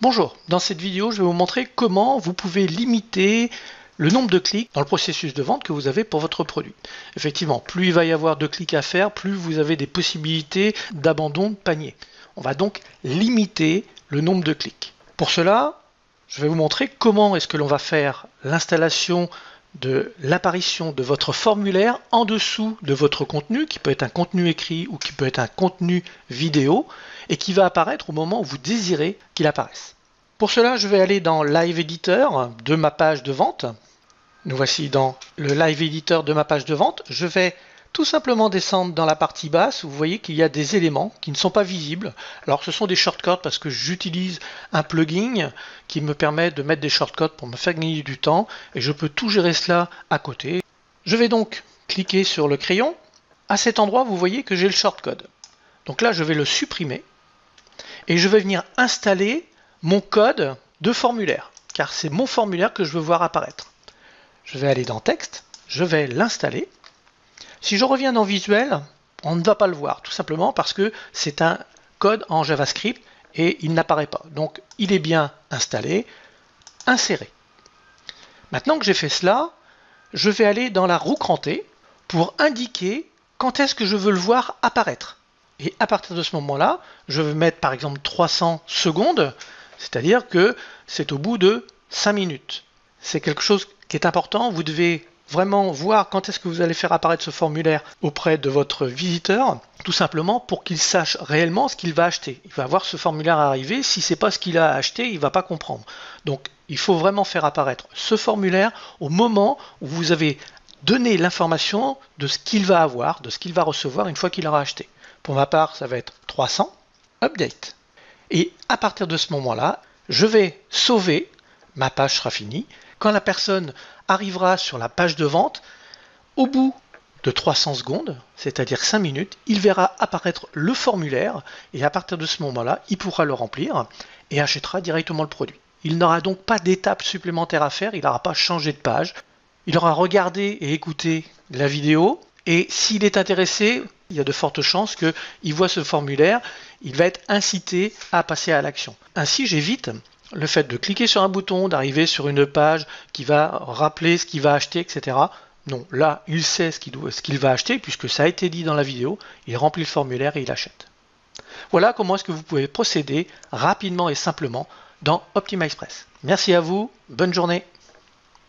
Bonjour, dans cette vidéo, je vais vous montrer comment vous pouvez limiter le nombre de clics dans le processus de vente que vous avez pour votre produit. Effectivement, plus il va y avoir de clics à faire, plus vous avez des possibilités d'abandon de panier. On va donc limiter le nombre de clics. Pour cela, je vais vous montrer comment est-ce que l'on va faire l'installation de l'apparition de votre formulaire en dessous de votre contenu, qui peut être un contenu écrit ou qui peut être un contenu vidéo, et qui va apparaître au moment où vous désirez qu'il apparaisse. Pour cela, je vais aller dans Live Editor de ma page de vente. Nous voici dans le Live Editor de ma page de vente. Je vais tout simplement descendre dans la partie basse. Vous voyez qu'il y a des éléments qui ne sont pas visibles. Alors ce sont des shortcuts parce que j'utilise un plugin qui me permet de mettre des shortcuts pour me faire gagner du temps et je peux tout gérer cela à côté. Je vais donc cliquer sur le crayon. À cet endroit, vous voyez que j'ai le shortcode. Donc là, je vais le supprimer et je vais venir installer mon code de formulaire, car c'est mon formulaire que je veux voir apparaître. Je vais aller dans Texte, je vais l'installer. Si je reviens dans Visuel, on ne va pas le voir, tout simplement parce que c'est un code en JavaScript et il n'apparaît pas. Donc il est bien installé, inséré. Maintenant que j'ai fait cela, je vais aller dans la roue crantée pour indiquer quand est-ce que je veux le voir apparaître. Et à partir de ce moment-là, je vais mettre par exemple 300 secondes, c'est-à-dire que c'est au bout de 5 minutes. C'est quelque chose qui est important, vous devez vraiment voir quand est-ce que vous allez faire apparaître ce formulaire auprès de votre visiteur, tout simplement pour qu'il sache réellement ce qu'il va acheter. Il va voir ce formulaire arriver, si ce n'est pas ce qu'il a acheté, il ne va pas comprendre. Donc il faut vraiment faire apparaître ce formulaire au moment où vous avez donné l'information de ce qu'il va avoir, de ce qu'il va recevoir une fois qu'il aura acheté. Pour ma part, ça va être 300, update. Et à partir de ce moment-là, je vais sauver, ma page sera finie. Quand la personne arrivera sur la page de vente, au bout de 300 secondes, c'est-à-dire 5 minutes, il verra apparaître le formulaire et à partir de ce moment-là, il pourra le remplir et achètera directement le produit. Il n'aura donc pas d'étape supplémentaire à faire, il n'aura pas changé de page. Il aura regardé et écouté la vidéo et s'il est intéressé, il y a de fortes chances qu'il voit ce formulaire, il va être incité à passer à l'action. Ainsi, j'évite le fait de cliquer sur un bouton, d'arriver sur une page qui va rappeler ce qu'il va acheter, etc. Non, là, il sait ce qu'il va acheter, puisque ça a été dit dans la vidéo, il remplit le formulaire et il achète. Voilà comment est-ce que vous pouvez procéder rapidement et simplement dans OptimizePress. Merci à vous, bonne journée.